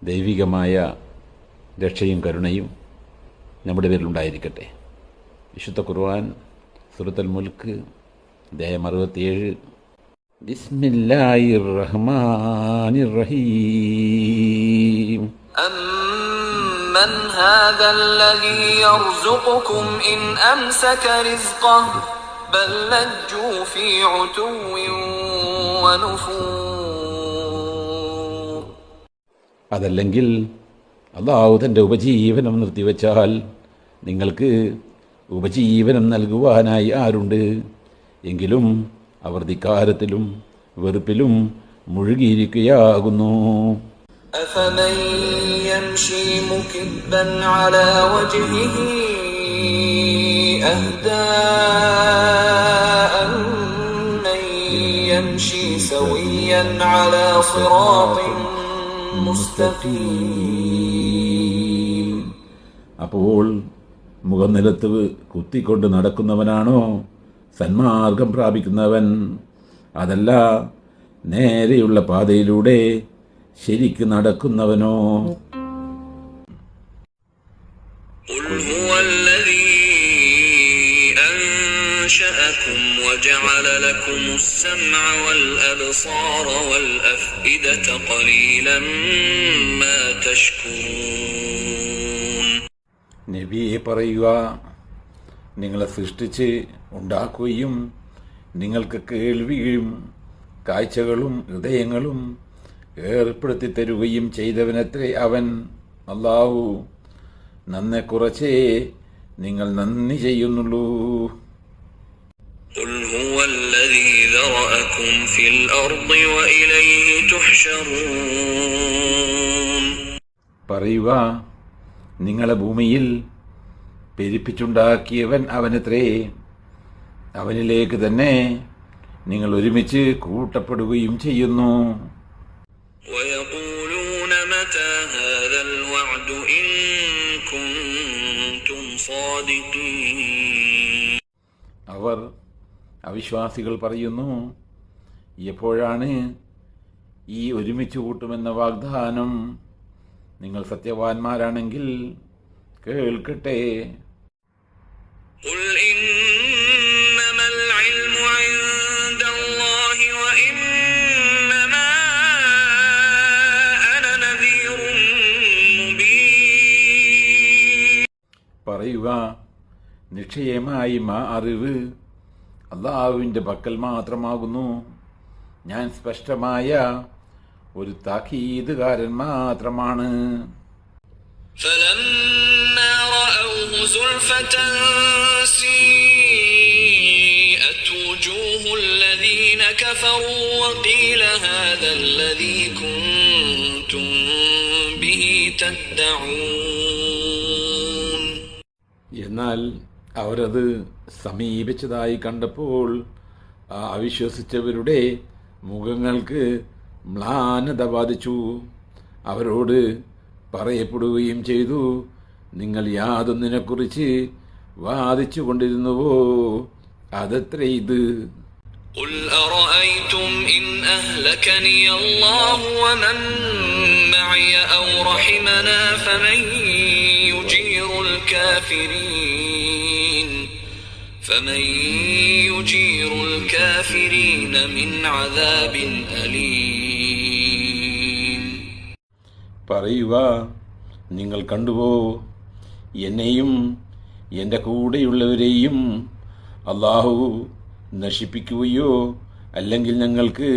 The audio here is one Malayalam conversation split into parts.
ദൈവികമായ രക്ഷയും കരുണയും നമ്മുടെ പേരിലുണ്ടായിരിക്കട്ടെ. വിശുദ്ധ ഖുർആൻ സൂറത്തുൽ മുൽക്ക് അധ്യായം 67. ബിസ്മില്ലാഹിർ റഹ്മാനിർ റഹീം. അമ്മൻ ഹാദല്ലദീ യർസുഖുകും ഇൻ അംസക റിസ്ഖഹു ബൽ ലജ്ജൂ ഫീ ഉതുവ്വിൻ വനുഫൂർ. അതല്ലെങ്കിൽ അല്ലാഹു തൻ്റെ ഉപജീവനം നിർത്തിവെച്ചാൽ നിങ്ങൾക്ക് ഉപജീവനം നൽകുവാനായി ആരുണ്ട്? എങ്കിലും അവർ ധിക്കാരത്തിലും വെറുപ്പിലും മുഴുകിയിരിക്കുകയാകുന്നു. അഫമൻ യംശി മുകിബ്ബൻ അലാ വജ്ഹിഹി അഹ്ദാ അമ്മൻ യംശി സവിയ്യൻ അലാ സിറാത്തിൻ മുസ്തഖീം. അപ്പോൾ മുഖം നിലത്ത് കുത്തിക്കൊണ്ട് നടക്കുന്നവനാണോ സന്മാർഗം പ്രാപിക്കുന്നവൻ? അതല്ല നേരെയുള്ള പാതയിലൂടെ ശരിക്ക് നടക്കുന്നവനോ? ഖുൽ ഹുവല്ലദീ അൻശഅകും വജഅല ലക്കുമുസ് സമഅ വൽ അബ്സാറ വൽ അഫ്ഇദത ഖലീലൻ മാ തശ്കുറൂൻ. നബിയെ പറയുക, നിങ്ങളെ സൃഷ്ടിച്ച് ഉണ്ടാക്കുകയും നിങ്ങൾക്ക് കേൾവിയും കാഴ്ചകളും ഹൃദയങ്ങളും ഏർപ്പെടുത്തി തരുകയും ചെയ്തവനത്രേ അവൻ. അല്ലാഹു നന്നെ കുറച്ചേ നിങ്ങൾ നന്ദി ചെയ്യുന്നുള്ളൂ. ഖുൽ ഹുവല്ലദീ ദറഅകും ഫിൽ അർളി വഇലൈഹി തുഹ്ശറൂൻ. പറയുക, നിങ്ങളെ ഭൂമിയിൽ പെരുപ്പിച്ചുണ്ടാക്കിയവൻ അവനത്രേ. അവനിലേക്ക് തന്നെ നിങ്ങൾ ഒരുമിച്ച് കൂട്ടപ്പെടുകയും ചെയ്യുന്നു. വയഖൂലൂന മതാ ഹാദൽ വഅദു ഇൻ കുൻതും സാദിഖീൻ. അവർ അവിശ്വാസികൾ പറയുന്നു, എപ്പോഴാണ് ഈ ഒരുമിച്ച് കൂട്ടുമെന്ന വാഗ്ദാനം? നിങ്ങൾ സത്യവാന്മാരാണെങ്കിൽ കേൾക്കട്ടെ. ഖുൽ ഇന്നമൽ ഇൽമു ഇൻദല്ലാഹി വഇന്നമാ അന നദീറുൻ മുബീൻ. പറയുക, നിശ്ചയമായി അറിവ് അല്ലാഹുവിൻ്റെ പക്കൽ മാത്രമാകുന്നു. ഞാൻ സ്പഷ്ടമായ ഒരു താക്കീതുകാരൻ മാത്രമാണ്. فلما رأوه زلفة سيئت وجوه الذين كفروا وقيل هذا الذي كنتم به تدعون. എന്നാൽ അവരത് സമീപിച്ചതായി കണ്ടപ്പോൾ ആ അവിശ്വസിച്ചവരുടെ മുഖങ്ങൾക്ക് മ്ലാനത ബാധിച്ചു. അവരോട് പറയപ്പെടുകയും ചെയ്തു, നിങ്ങൾ യാതൊന്നിനെക്കുറിച്ച് വാദിച്ചു കൊണ്ടിരുന്നുവോ അതത്രേ ഇത്. قل أرأيتم إن أهلكني الله ومن معي أو رحمنا فمن يجير الكافرين من عذاب أليم. പറയുക, നിങ്ങൾ കണ്ടുവോ എന്നെയും എൻ്റെ കൂടെയുള്ളവരെയും അല്ലാഹു നശിപ്പിക്കുകയോ അല്ലെങ്കിൽ ഞങ്ങൾക്ക്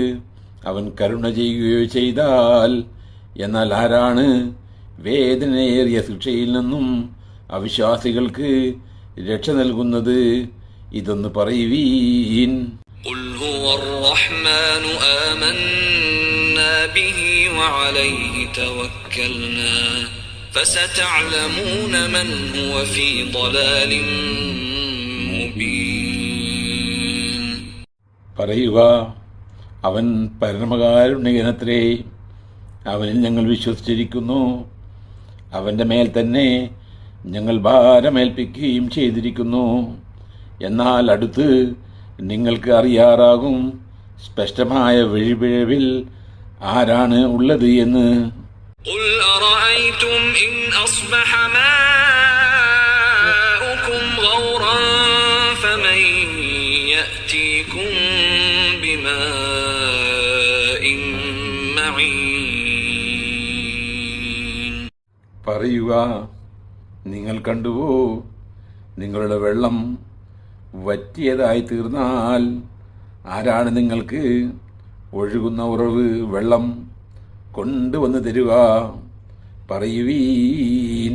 അവൻ കരുണ ചെയ്യുകയോ ചെയ്താൽ, എന്നാൽ ആരാണ് വേദനയേറിയ ശിക്ഷയിൽ നിന്നും അവിശ്വാസികൾക്ക് രക്ഷ നൽകുന്നത്? ഇതൊന്ന് പറയുവീൻ. ഖുൽ ഹുവർ റഹ്മാനു ആമന്നാ ബിഹി വഅലൈഹി തവക്കൽനാ ഫസതഅലമൂന മൻ ഹുവ ഫീ ളലാലിൻ മുബീൻ. പറയുക, അവൻ പരമകാരുണികനത്രേ. അവനിൽ ഞങ്ങൾ വിശ്വസിച്ചിരിക്കുന്നു. അവൻ്റെ മേൽ തന്നെ ഞങ്ങൾ ഭാരമേൽപ്പിക്കുകയും ചെയ്തിരിക്കുന്നു. എന്നാൽ അടുത്ത് നിങ്ങൾക്ക് അറിയാറാകും സ്പഷ്ടമായ വഴിപിഴവിൽ ആരാണ് ഉള്ളത് എന്ന്. ഖുൽ إن أصبح ماؤكم غورا فمن يأتيكم بماء معين. പറയുക, നിങ്ങൾ കണ്ടുവോ, നിങ്ങളുടെ വെള്ളം വറ്റിയതായി തീർന്നാൽ ആരാണ് നിങ്ങൾക്ക് ഒഴുകുന്ന ഉറവ് വെള്ളം കൊണ്ടുവന്ന് തരുക? പറയുവീൻ.